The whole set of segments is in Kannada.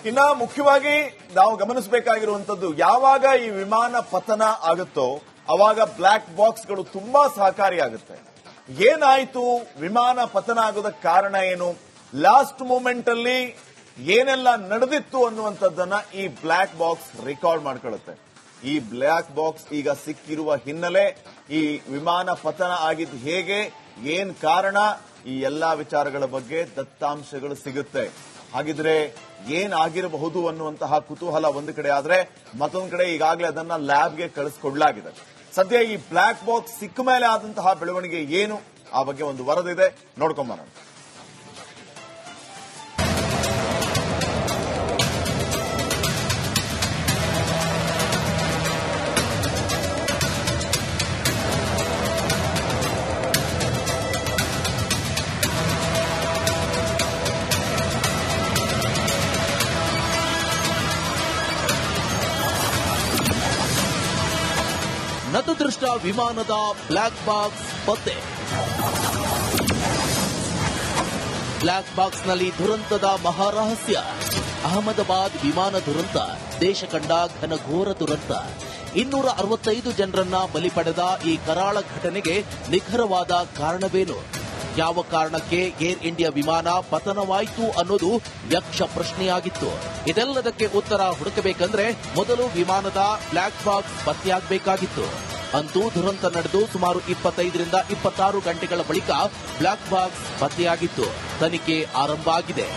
ಇನ್ನ ಮುಖ್ಯವಾಗಿ ನಾವು ಗಮನಿಸಬೇಕಾಗಿರುವಂತದ್ದು, ಯಾವಾಗ ಈ ವಿಮಾನ ಪತನ ಆಗುತ್ತೋ ಅವಾಗ ಬ್ಲಾಕ್ ಬಾಕ್ಸ್ಗಳು ತುಂಬಾ ಸಹಕಾರಿಯಾಗುತ್ತೆ. ಏನಾಯ್ತು, ವಿಮಾನ ಪತನ ಆಗೋದಕ್ಕೆ ಕಾರಣ ಏನು, ಲಾಸ್ಟ್ ಮೂಮೆಂಟ್ ಅಲ್ಲಿ ಏನೆಲ್ಲ ನಡೆದಿತ್ತು ಅನ್ನುವಂಥದ್ದನ್ನ ಈ ಬ್ಲಾಕ್ ಬಾಕ್ಸ್ ರೆಕಾರ್ಡ್ ಮಾಡ್ಕೊಳ್ಳುತ್ತೆ. ಈ ಬ್ಲಾಕ್ ಬಾಕ್ಸ್ ಈಗ ಸಿಕ್ಕಿರುವ ಹಿನ್ನೆಲೆ, ಈ ವಿಮಾನ ಪತನ ಆಗಿದ್ದು ಹೇಗೆ, ಏನ್ ಕಾರಣ, ಈ ಎಲ್ಲಾ ವಿಚಾರಗಳ ಬಗ್ಗೆ ದತ್ತಾಂಶಗಳು ಸಿಗುತ್ತೆ. ಹಾಗಿದ್ರೆ ಏನಾಗಿರಬಹುದು ಅನ್ನುವಂತಹ ಕುತೂಹಲ ಒಂದು ಕಡೆ ಆದ್ರೆ, ಮತ್ತೊಂದು ಕಡೆ ಈಗಾಗಲೇ ಅದನ್ನ ಲ್ಯಾಬ್ಗೆ ಕಳಿಸಿಕೊಡಲಾಗಿದೆ. ಸದ್ಯ ಈ ಬ್ಲಾಕ್ ಬಾಕ್ಸ್ ಸಿಕ್ಕ ಮೇಲೆ ಆದಂತಹ ಬೆಳವಣಿಗೆ ಏನು, ಆ ಬಗ್ಗೆ ಒಂದು ವರದಿದೆ, ನೋಡ್ಕೊಂಬರೋಣ. ನತದೃಷ್ಟ ವಿಮಾನದ ಬ್ಲಾಕ್ ಬಾಕ್ಸ್ ಪತ್ತೆ. ಬ್ಲಾಕ್ ಬಾಕ್ಸ್ನಲ್ಲಿ ದುರಂತದ ಮಹಾರಹಸ್ಯ. ಅಹಮದಾಬಾದ್ ವಿಮಾನ ದುರಂತ ದೇಶ ಕಂಡ ಘನಘೋರ ದುರಂತ. 265 ಜನರನ್ನ ಬಲಿ ಪಡೆದ ಈ ಕರಾಳ ಘಟನೆಗೆ ನಿಖರವಾದ ಕಾರಣವೇನು? ಯಾವ ಕಾರಣಕ್ಕೆ ಏರ್ ಇಂಡಿಯಾ ವಿಮಾನ ಪತನವಾಯಿತು ಅನ್ನೋದು ಯಕ್ಷ ಪ್ರಶ್ನೆಯಾಗಿತ್ತು. ಇದೆಲ್ಲದಕ್ಕೆ ಉತ್ತರ ಹುಡುಕಬೇಕಂದ್ರೆ ಮೊದಲು ವಿಮಾನದ ಬ್ಲಾಕ್ ಬಾಕ್ಸ್ ಪತ್ತೆಯಾಗಬೇಕಾಗಿತ್ತು. ಅಂತೂ ದುರಂತ ನಡೆದು ಸುಮಾರು 25ರಿಂದ 26 ಗಂಟೆಗಳ ಬಳಿಕ ಬ್ಲಾಕ್ ಬಾಕ್ಸ್ ಪತ್ತೆಯಾಗಿತ್ತು. ತನಿಖೆ ಆರಂಭ ಆಗಿದೆ.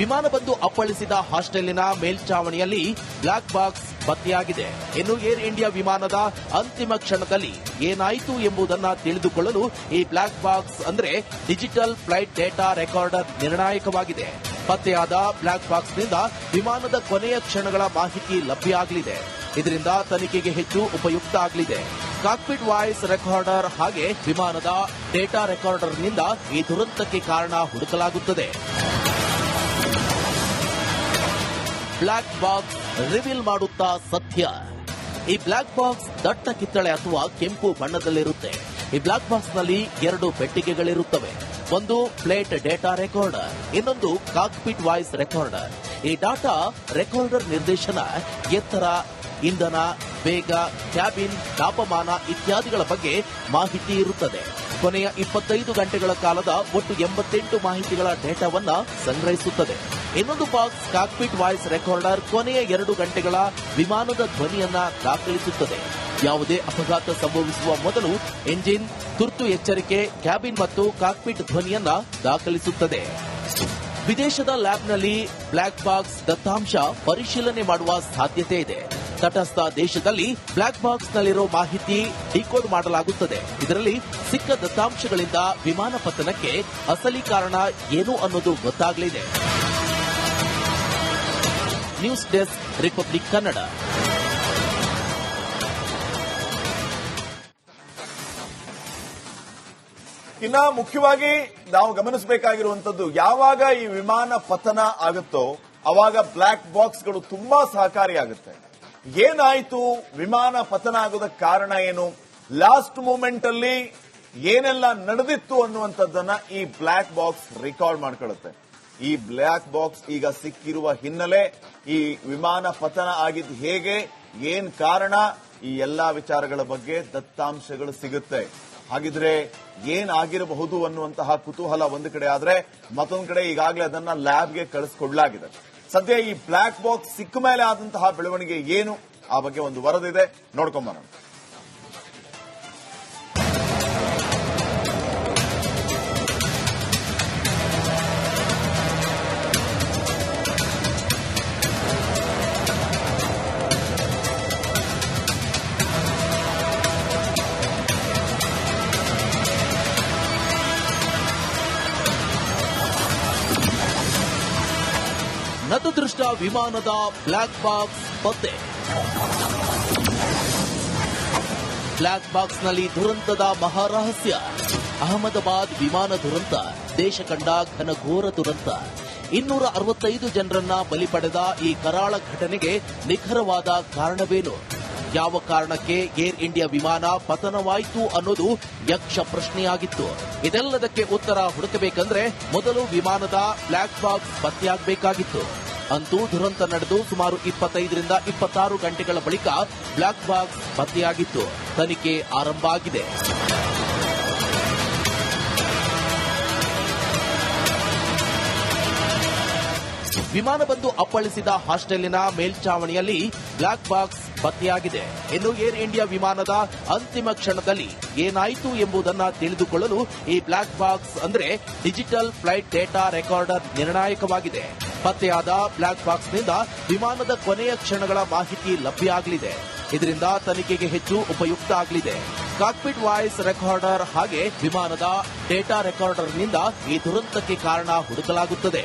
ವಿಮಾನ ಬಂದು ಅಪ್ಪಳಿಸಿದ ಹಾಸ್ಟೆಲಿನ ಮೇಲ್ಚಾವಣಿಯಲ್ಲಿ ಬ್ಲಾಕ್ ಬಾಕ್ಸ್ ಪತ್ತೆಯಾಗಿದೆ. ಇನ್ನು ಏರ್ ಇಂಡಿಯಾ ವಿಮಾನದ ಅಂತಿಮ ಕ್ಷಣದಲ್ಲಿ ಏನಾಯಿತು ಎಂಬುದನ್ನು ತಿಳಿದುಕೊಳ್ಳಲು ಈ ಬ್ಲಾಕ್ ಬಾಕ್ಸ್ ಅಂದ್ರೆ ಡಿಜಿಟಲ್ ಫ್ಲೈಟ್ ಡೇಟಾ ರೆಕಾರ್ಡರ್ ನಿರ್ಣಾಯಕವಾಗಿದೆ. ಪತ್ತೆಯಾದ ಬ್ಲಾಕ್ ಬಾಕ್ಸ್ನಿಂದ ವಿಮಾನದ ಕೊನೆಯ ಕ್ಷಣಗಳ ಮಾಹಿತಿ ಲಭ್ಯ ಆಗಲಿದೆ. ಇದರಿಂದ ತನಿಖೆಗೆ ಹೆಚ್ಚು ಉಪಯುಕ್ತ ಆಗಲಿದೆ. ಕಾಕ್ಪಿಟ್ ವಾಯ್ಸ್ ರೆಕಾರ್ಡರ್ ಹಾಗೆ ವಿಮಾನದ ಡೇಟಾ ರೆಕಾರ್ಡರ್ನಿಂದ ಈ ದುರಂತಕ್ಕೆ ಕಾರಣ ಹುಡುಕಲಾಗುತ್ತದೆ. ಬ್ಲಾಕ್ ಬಾಕ್ಸ್ ರಿವೀಲ್ ಮಾಡುತ್ತಾ ಸತ್ಯ. ಈ ಬ್ಲಾಕ್ ಬಾಕ್ಸ್ ದಟ್ಟ ಕಿತ್ತಳೆ ಅಥವಾ ಕೆಂಪು ಬಣ್ಣದಲ್ಲಿರುತ್ತೆ. ಈ ಬ್ಲಾಕ್ ಬಾಕ್ಸ್ನಲ್ಲಿ 2 ಪೆಟ್ಟಿಗೆಗಳಿರುತ್ತವೆ. ಒಂದು ಫ್ಲೈಟ್ ಡೇಟಾ ರೆಕಾರ್ಡರ್, ಇನ್ನೊಂದು ಕಾಕ್ಪಿಟ್ ವಾಯ್ಸ್ ರೆಕಾರ್ಡರ್. ಈ ಡಾಟಾ ರೆಕಾರ್ಡರ್ ನಿರ್ದೇಶನ, ಎತ್ತರ, ಇಂಧನ, ವೇಗ, ಕ್ಯಾಬಿನ್, ತಾಪಮಾನ ಇತ್ಯಾದಿಗಳ ಬಗ್ಗೆ ಮಾಹಿತಿ ಇರುತ್ತದೆ. ಕೊನೆಯ 25 ಗಂಟೆಗಳ ಕಾಲದ ಒಟ್ಟು 88 ಮಾಹಿತಿಗಳ ಡೇಟಾವನ್ನ ಸಂಗ್ರಹಿಸುತ್ತದೆ. ಇನ್ನೊಂದು ಬಾಕ್ಸ್ ಕಾಕ್ಪಿಟ್ ವಾಯ್ಸ್ ರೆಕಾರ್ಡರ್ ಕೊನೆಯ 2 ಗಂಟೆಗಳ ವಿಮಾನದ ಧ್ವನಿಯನ್ನ ದಾಖಲಿಸುತ್ತದೆ. ಯಾವುದೇ ಅಪಘಾತ ಸಂಭವಿಸುವ ಮೊದಲು ಎಂಜಿನ್, ತುರ್ತು ಎಚ್ಚರಿಕೆ, ಕ್ಯಾಬಿನ್ ಮತ್ತು ಕಾಕ್ಪಿಟ್ ಧ್ವನಿಯನ್ನ ದಾಖಲಿಸುತ್ತದೆ. ವಿದೇಶದ ಲ್ಯಾಬ್ನಲ್ಲಿ ಬ್ಲಾಕ್ ಬಾಕ್ಸ್ ದತ್ತಾಂಶ ಪರಿಶೀಲನೆ ಮಾಡುವ ಸಾಧ್ಯತೆ ಇದೆ. ತಟಸ್ಥ ದೇಶದಲ್ಲಿ ಬ್ಲಾಕ್ ಬಾಕ್ಸ್ನಲ್ಲಿರೋ ಮಾಹಿತಿ ಡಿಕೋಡ್ ಮಾಡಲಾಗುತ್ತದೆ. ಇದರಲ್ಲಿ ಸಿಕ್ಕ ದತ್ತಾಂಶಗಳಿಂದ ವಿಮಾನ ಪತನಕ್ಕೆ ಅಸಲಿ ಕಾರಣ ಏನು ಅನ್ನೋದು ಗೊತ್ತಾಗಲಿದೆ. News desk, Republic Kannada. ಇನ್ನ ಮುಖ್ಯವಾಗಿ ನಾವು ಗಮನಿಸಬೇಕಾಗಿರುವಂತದ್ದು, ಯಾವಾಗ ಈ ವಿಮಾನ ಪತನ ಆಗುತ್ತೋ ಅವಾಗ ಬ್ಲಾಕ್ ಬಾಕ್ಸ್ಗಳು ತುಂಬಾ ಸಹಕಾರಿಯಾಗುತ್ತೆ. ಏನಾಯ್ತು, ವಿಮಾನ ಪತನ ಆಗೋದಕ್ಕೆ ಕಾರಣ ಏನು, ಲಾಸ್ಟ್ ಮೂಮೆಂಟ್ ಅಲ್ಲಿ ಏನೆಲ್ಲ ನಡೆದಿತ್ತು ಅನ್ನುವಂಥದ್ದನ್ನ ಈ ಬ್ಲಾಕ್ ಬಾಕ್ಸ್ ರೆಕಾರ್ಡ್ ಮಾಡ್ಕೊಳ್ಳುತ್ತೆ. ಈ ಬ್ಲಾಕ್ ಬಾಕ್ಸ್ ಈಗ ಸಿಕ್ಕಿರುವ ಹಿನ್ನೆಲೆ, ಈ ವಿಮಾನ ಪತನ ಆಗಿದ್ದು ಹೇಗೆ, ಏನ್ ಕಾರಣ, ಈ ಎಲ್ಲಾ ವಿಚಾರಗಳ ಬಗ್ಗೆ ದತ್ತಾಂಶಗಳು ಸಿಗುತ್ತೆ. ಹಾಗಿದ್ರೆ ಏನಾಗಿರಬಹುದು ಅನ್ನುವಂತಹ ಕುತೂಹಲ ಒಂದು ಕಡೆ ಆದ್ರೆ, ಮತ್ತೊಂದು ಕಡೆ ಈಗಾಗಲೇ ಅದನ್ನ ಲ್ಯಾಬ್ಗೆ ಕಳಿಸಿಕೊಡಲಾಗಿದೆ. ಸದ್ಯ ಈ ಬ್ಲಾಕ್ ಬಾಕ್ಸ್ ಸಿಕ್ಕ ಮೇಲೆ ಆದಂತಹ ಬೆಳವಣಿಗೆ ಏನು, ಆ ಬಗ್ಗೆ ಒಂದು ವರದಿದೆ, ನೋಡ್ಕೊಂಬರೋಣ. ನತದೃಷ್ಟ ವಿಮಾನದ ಬ್ಲಾಕ್ ಬಾಕ್ಸ್ ಪತ್ತೆ. ಬ್ಲಾಕ್ ಬಾಕ್ಸ್ನಲ್ಲಿ ದುರಂತದ ಮಹಾರಹಸ್ಯ. ಅಹಮದಾಬಾದ್ ವಿಮಾನ ದುರಂತ ದೇಶ ಕಂಡ ಘನಘೋರ ದುರಂತ. 265 ಜನರನ್ನ ಬಲಿ ಪಡೆದ ಈ ಕರಾಳ ಘಟನೆಗೆ ನಿಖರವಾದ ಕಾರಣವೇನು? ಯಾವ ಕಾರಣಕ್ಕೆ ಏರ್ ಇಂಡಿಯಾ ವಿಮಾನ ಪತನವಾಯಿತು ಅನ್ನೋದು ಯಕ್ಷ ಪ್ರಶ್ನೆಯಾಗಿತ್ತು. ಇದೆಲ್ಲದಕ್ಕೆ ಉತ್ತರ ಹುಡುಕಬೇಕಂದ್ರೆ ಮೊದಲು ವಿಮಾನದ ಬ್ಲಾಕ್ ಬಾಕ್ಸ್ ಪತ್ತೆಯಾಗಬೇಕಾಗಿತ್ತು. ಅಂತೂ ದುರಂತ ನಡೆದು ಸುಮಾರು 25ರಿಂದ 26 ಗಂಟೆಗಳ ಬಳಿಕ ಬ್ಲಾಕ್ ಬಾಕ್ಸ್ ಪತ್ತೆಯಾಗಿತ್ತು. ತನಿಖೆ ಆರಂಭ ಆಗಿದೆ. ವಿಮಾನ ಬಂದು ಅಪ್ಪಳಿಸಿದ ಹಾಸ್ಟೆಲಿನ ಮೇಲ್ಚಾವಣಿಯಲ್ಲಿ ಬ್ಲಾಕ್ ಬಾಕ್ಸ್ ಪತ್ತೆಯಾಗಿದೆ. ಇನ್ನು ಏರ್ ಇಂಡಿಯಾ ವಿಮಾನದ ಅಂತಿಮ ಕ್ಷಣದಲ್ಲಿ ಏನಾಯಿತು ಎಂಬುದನ್ನು ತಿಳಿದುಕೊಳ್ಳಲು ಈ ಬ್ಲಾಕ್ ಬಾಕ್ಸ್ ಅಂದ್ರೆ ಡಿಜಿಟಲ್ ಫ್ಲೈಟ್ ಡೇಟಾ ರೆಕಾರ್ಡರ್ ನಿರ್ಣಾಯಕವಾಗಿದೆ. ಪತ್ತೆಯಾದ ಬ್ಲಾಕ್ ಬಾಕ್ಸ್ನಿಂದ ವಿಮಾನದ ಕೊನೆಯ ಕ್ಷಣಗಳ ಮಾಹಿತಿ ಲಭ್ಯ ಆಗಲಿದೆ. ಇದರಿಂದ ತನಿಖೆಗೆ ಹೆಚ್ಚು ಉಪಯುಕ್ತ ಆಗಲಿದೆ. ಕಾಕ್ಪಿಟ್ ವಾಯ್ಸ್ ರೆಕಾರ್ಡರ್ ಹಾಗೆ ವಿಮಾನದ ಡೇಟಾ ರೆಕಾರ್ಡರ್ನಿಂದ ಈ ದುರಂತಕ್ಕೆ ಕಾರಣ ಹುಡುಕಲಾಗುತ್ತದೆ.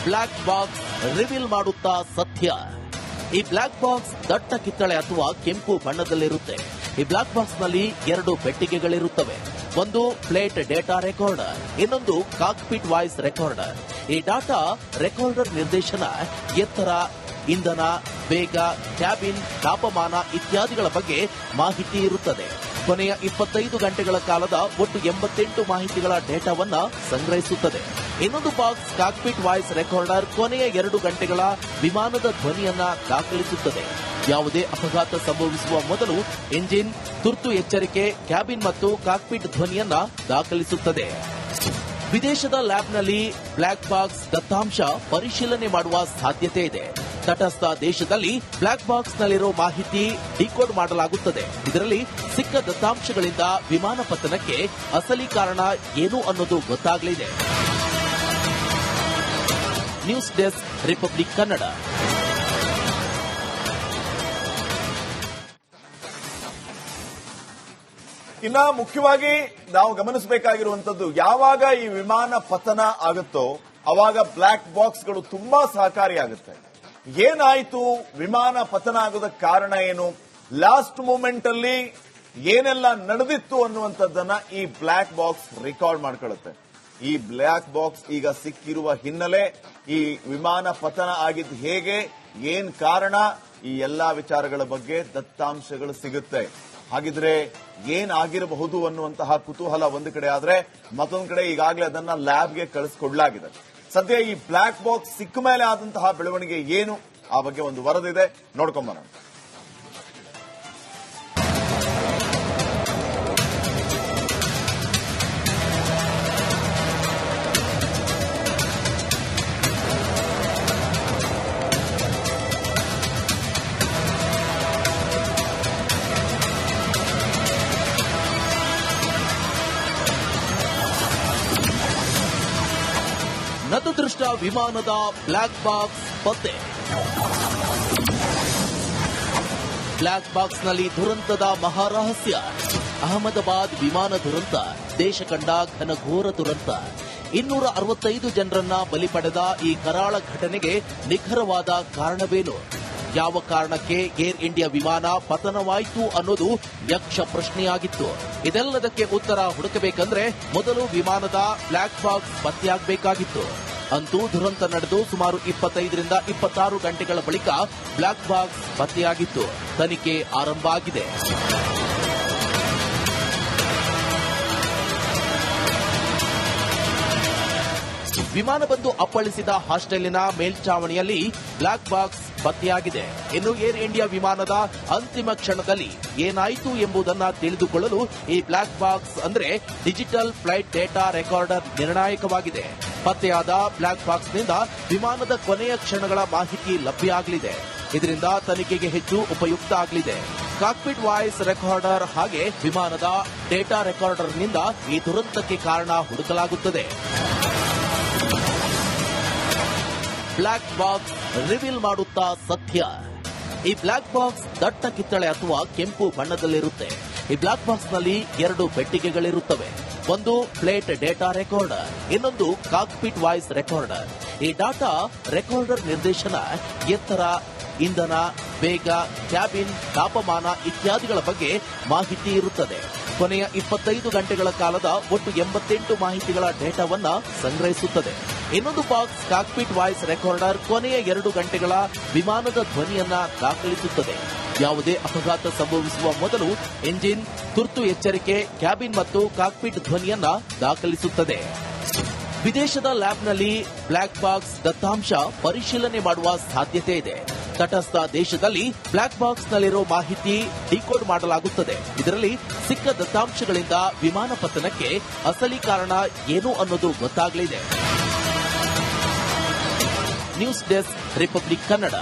ಬ್ಲಾಕ್ ಬಾಕ್ಸ್ ರಿವೀಲ್ ಮಾಡುತ್ತಾ ಸತ್ಯ. ಈ ಬ್ಲಾಕ್ ಬಾಕ್ಸ್ ದಟ್ಟ ಕಿತ್ತಳೆ ಅಥವಾ ಕೆಂಪು ಬಣ್ಣದಲ್ಲಿರುತ್ತೆ. ಈ ಬ್ಲಾಕ್ ಬಾಕ್ಸ್ ನಲ್ಲಿ 2 ಪೆಟ್ಟಿಗೆಗಳಿರುತ್ತವೆ. ಒಂದು ಪ್ಲೇಟ್ ಡೇಟಾ ರೆಕಾರ್ಡರ್, ಇನ್ನೊಂದು ಕಾಕ್ಪಿಟ್ ವಾಯ್ಸ್ ರೆಕಾರ್ಡರ್. ಈ ಡಾಟಾ ರೆಕಾರ್ಡರ್ ನಿರ್ದೇಶನ, ಎತ್ತರ, ಇಂಧನ, ವೇಗ, ಕ್ಯಾಬಿನ್, ತಾಪಮಾನ ಇತ್ಯಾದಿಗಳ ಬಗ್ಗೆ ಮಾಹಿತಿ ಇರುತ್ತದೆ. ಕೊನೆಯ 25 ಗಂಟೆಗಳ ಕಾಲದ ಒಟ್ಟು 88 ಮಾಹಿತಿಗಳ ಡೇಟಾವನ್ನ ಸಂಗ್ರಹಿಸುತ್ತದೆ. ಇನ್ನೊಂದು ಬಾಕ್ಸ್ ಕಾಕ್ಪಿಟ್ ವಾಯ್ಸ್ ರೆಕಾರ್ಡರ್ ಕೊನೆಯ 2 ಗಂಟೆಗಳ ವಿಮಾನದ ಧ್ವನಿಯನ್ನ ದಾಖಲಿಸುತ್ತದೆ. ಯಾವುದೇ ಅಪಘಾತ ಸಂಭವಿಸುವ ಮೊದಲು ಎಂಜಿನ್, ತುರ್ತು ಎಚ್ಚರಿಕೆ, ಕ್ಯಾಬಿನ್ ಮತ್ತು ಕಾಕ್ಪಿಟ್ ಧ್ವನಿಯನ್ನ ದಾಖಲಿಸುತ್ತದೆ. ವಿದೇಶದ ಲ್ಯಾಬ್ನಲ್ಲಿ ಬ್ಲಾಕ್ ಬಾಕ್ಸ್ ದತ್ತಾಂಶ ಪರಿಶೀಲನೆ ಮಾಡುವ ಸಾಧ್ಯತೆ ಇದೆ. ತಟಸ್ಥ ದೇಶದಲ್ಲಿ ಬ್ಲಾಕ್ ಬಾಕ್ಸ್ನಲ್ಲಿರೋ ಮಾಹಿತಿ ಡಿಕೋಡ್ ಮಾಡಲಾಗುತ್ತದೆ. ಇದರಲ್ಲಿ ಸಿಕ್ಕ ದತ್ತಾಂಶಗಳಿಂದ ವಿಮಾನ ಪತನಕ್ಕೆ ಅಸಲಿ ಕಾರಣ ಏನು ಅನ್ನೋದು ಗೊತ್ತಾಗಲಿದೆ. News desk, Republic Kannada. ಇನ್ನ ಮುಖ್ಯವಾಗಿ ನಾವು ಗಮನಿಸಬೇಕಾಗಿರುವಂತದ್ದು, ಯಾವಾಗ ಈ ವಿಮಾನ ಪತನ ಆಗುತ್ತೋ ಅವಾಗ ಬ್ಲಾಕ್ ಬಾಕ್ಸ್ಗಳು ತುಂಬಾ ಸಹಕಾರಿಯಾಗುತ್ತೆ. ಏನಾಯಿತು, ವಿಮಾನ ಪತನ ಆಗೋದಕ್ಕೆ ಕಾರಣ ಏನು, ಲಾಸ್ಟ್ ಮೂಮೆಂಟ್ ಅಲ್ಲಿ ಏನೆಲ್ಲ ನಡೆದಿತ್ತು ಅನ್ನುವಂಥದ್ದನ್ನ ಈ ಬ್ಲಾಕ್ ಬಾಕ್ಸ್ ರೆಕಾರ್ಡ್ ಮಾಡ್ಕೊಳ್ಳುತ್ತೆ. ಈ ಬ್ಲಾಕ್ ಬಾಕ್ಸ್ ಈಗ ಸಿಕ್ಕಿರುವ ಹಿನ್ನೆಲೆ, ಈ ವಿಮಾನ ಪತನ ಆಗಿದ್ದು ಹೇಗೆ, ಏನ್ ಕಾರಣ, ಈ ಎಲ್ಲಾ ವಿಚಾರಗಳ ಬಗ್ಗೆ ದತ್ತಾಂಶಗಳು ಸಿಗುತ್ತೆ. ಹಾಗಿದ್ರೆ ಏನಾಗಿರಬಹುದು ಅನ್ನುವಂತಹ ಕುತೂಹಲ ಒಂದು ಕಡೆ ಆದ್ರೆ, ಮತ್ತೊಂದು ಕಡೆ ಈಗಾಗಲೇ ಅದನ್ನ ಲ್ಯಾಬ್ಗೆ ಕಳಿಸ್ಕೊಡ್ಲಾಗಿದೆ. ಸದ್ಯ ಈ ಬ್ಲಾಕ್ ಬಾಕ್ಸ್ ಸಿಕ್ಕ ಮೇಲೆ ಆದಂತಹ ಬೆಳವಣಿಗೆ ಏನು, ಆ ಬಗ್ಗೆ ಒಂದು ವರದಿದೆ, ನೋಡ್ಕೊಂಬರೋಣ. ನತದೃಷ್ಟ ವಿಮಾನದ ಬ್ಲಾಕ್ ಬಾಕ್ಸ್ ಪತ್ತೆ. ಬ್ಲಾಕ್ ಬಾಕ್ಸ್ನಲ್ಲಿ ದುರಂತದ ಮಹಾರಹಸ್ಯ. ಅಹಮದಾಬಾದ್ ವಿಮಾನ ದುರಂತ ದೇಶ ಕಂಡ ಘನಘೋರ ದುರಂತ. 265 ಜನರನ್ನ ಬಲಿ ಪಡೆದ ಈ ಕರಾಳ ಘಟನೆಗೆ ನಿಖರವಾದ ಕಾರಣವೇನು? ಯಾವ ಕಾರಣಕ್ಕೆ ಏರ್ ಇಂಡಿಯಾ ವಿಮಾನ ಪತನವಾಯಿತು ಅನ್ನೋದು ಯಕ್ಷ ಪ್ರಶ್ನೆಯಾಗಿತ್ತು. ಇದೆಲ್ಲದಕ್ಕೆ ಉತ್ತರ ಹುಡುಕಬೇಕಂದ್ರೆ ಮೊದಲು ವಿಮಾನದ ಬ್ಲಾಕ್ ಬಾಕ್ಸ್ ಪತ್ತೆಯಾಗಬೇಕಾಗಿತ್ತು. ಅಂತೂ ದುರಂತ ನಡೆದು ಸುಮಾರು 25ರಿಂದ 26 ಗಂಟೆಗಳ ಬಳಿಕ ಬ್ಲಾಕ್ ಬಾಕ್ಸ್ ಪತ್ತೆಯಾಗಿತ್ತು. ತನಿಖೆ ಆರಂಭ ಆಗಿದೆ. ವಿಮಾನ ಬಂದು ಅಪ್ಪಳಿಸಿದ ಹಾಸ್ಟೆಲಿನ ಮೇಲ್ಚಾವಣಿಯಲ್ಲಿ ಬ್ಲಾಕ್ ಬಾಕ್ಸ್ ಪತ್ತೆಯಾಗಿದೆ. ಇನ್ನು ಏರ್ ಇಂಡಿಯಾ ವಿಮಾನದ ಅಂತಿಮ ಕ್ಷಣದಲ್ಲಿ ಏನಾಯಿತು ಎಂಬುದನ್ನು ತಿಳಿದುಕೊಳ್ಳಲು ಈ ಬ್ಲಾಕ್ ಬಾಕ್ಸ್ ಅಂದ್ರೆ ಡಿಜಿಟಲ್ ಫ್ಲೈಟ್ ಡೇಟಾ ರೆಕಾರ್ಡರ್ ನಿರ್ಣಾಯಕವಾಗಿದೆ. ಪತ್ತೆಯಾದ ಬ್ಲಾಕ್ ಬಾಕ್ಸ್ನಿಂದ ವಿಮಾನದ ಕೊನೆಯ ಕ್ಷಣಗಳ ಮಾಹಿತಿ ಲಭ್ಯ ಆಗಲಿದೆ. ಇದರಿಂದ ತನಿಖೆಗೆ ಹೆಚ್ಚು ಉಪಯುಕ್ತ ಆಗಲಿದೆ. ಕಾಕ್ಪಿಟ್ ವಾಯ್ಸ್ ರೆಕಾರ್ಡರ್ ಹಾಗೆ ವಿಮಾನದ ಡೇಟಾ ರೆಕಾರ್ಡರ್ನಿಂದ ಈ ದುರಂತಕ್ಕೆ ಕಾರಣ ಹುಡುಕಲಾಗುತ್ತದೆ. ಬ್ಲಾಕ್ ಬಾಕ್ಸ್ ರಿವೀಲ್ ಮಾಡುತ್ತಾ ಸತ್ಯ. ಈ ಬ್ಲಾಕ್ ಬಾಕ್ಸ್ ದಟ್ಟ ಕಿತ್ತಳೆ ಅಥವಾ ಕೆಂಪು ಬಣ್ಣದಲ್ಲಿರುತ್ತೆ. ಈ ಬ್ಲಾಕ್ ಬಾಕ್ಸ್ ನಲ್ಲಿ 2 ಪೆಟ್ಟಿಗೆಗಳಿರುತ್ತವೆ. ಒಂದು ಪ್ಲೇಟ್ ಡೇಟಾ ರೆಕಾರ್ಡರ್, ಇನ್ನೊಂದು ಕಾಕ್ಪಿಟ್ ವಾಯ್ಸ್ ರೆಕಾರ್ಡರ್. ಈ ಡಾಟಾ ರೆಕಾರ್ಡರ್ ನಿರ್ದೇಶನ, ಎತ್ತರ, ಇಂಧನ, ವೇಗ, ಕ್ಯಾಬಿನ್, ತಾಪಮಾನ ಇತ್ಯಾದಿಗಳ ಬಗ್ಗೆ ಮಾಹಿತಿ ಇರುತ್ತದೆ. ಕೊನೆಯ 25 ಗಂಟೆಗಳ ಕಾಲದ ಒಟ್ಟು 88 ಮಾಹಿತಿಗಳ ಡೇಟಾವನ್ನ ಸಂಗ್ರಹಿಸುತ್ತದೆ. ಇನ್ನೊಂದು ಬಾಕ್ಸ್ ಕಾಕ್ಪಿಟ್ ವಾಯ್ಸ್ ರೆಕಾರ್ಡರ್ ಕೊನೆಯ 2 ಗಂಟೆಗಳ ವಿಮಾನದ ಧ್ವನಿಯನ್ನ ದಾಖಲಿಸುತ್ತದೆ. ಯಾವುದೇ ಅಪಘಾತ ಸಂಭವಿಸುವ ಮೊದಲು ಎಂಜಿನ್, ತುರ್ತು ಎಚ್ಚರಿಕೆ, ಕ್ಯಾಬಿನ್ ಮತ್ತು ಕಾಕ್ಪಿಟ್ ಧ್ವನಿಯನ್ನ ದಾಖಲಿಸುತ್ತದೆ. ವಿದೇಶದ ಲ್ಯಾಬ್ನಲ್ಲಿ ಬ್ಲಾಕ್ ಬಾಕ್ಸ್ ದತ್ತಾಂಶ ಪರಿಶೀಲನೆ ಮಾಡುವ ಸಾಧ್ಯತೆ ಇದೆ. ತಟಸ್ಥ ದೇಶದಲ್ಲಿ ಬ್ಲಾಕ್ ಬಾಕ್ಸ್ನಲ್ಲಿರೋ ಮಾಹಿತಿ ಡಿಕೋಡ್ ಮಾಡಲಾಗುತ್ತದೆ. ಇದರಲ್ಲಿ ಸಿಕ್ಕ ದತ್ತಾಂಶಗಳಿಂದ ವಿಮಾನ ಪತನಕ್ಕೆ ಅಸಲಿ ಕಾರಣ ಏನು ಅನ್ನೋದು ಗೊತ್ತಾಗಲಿದೆ. News desk, Republic Kannada.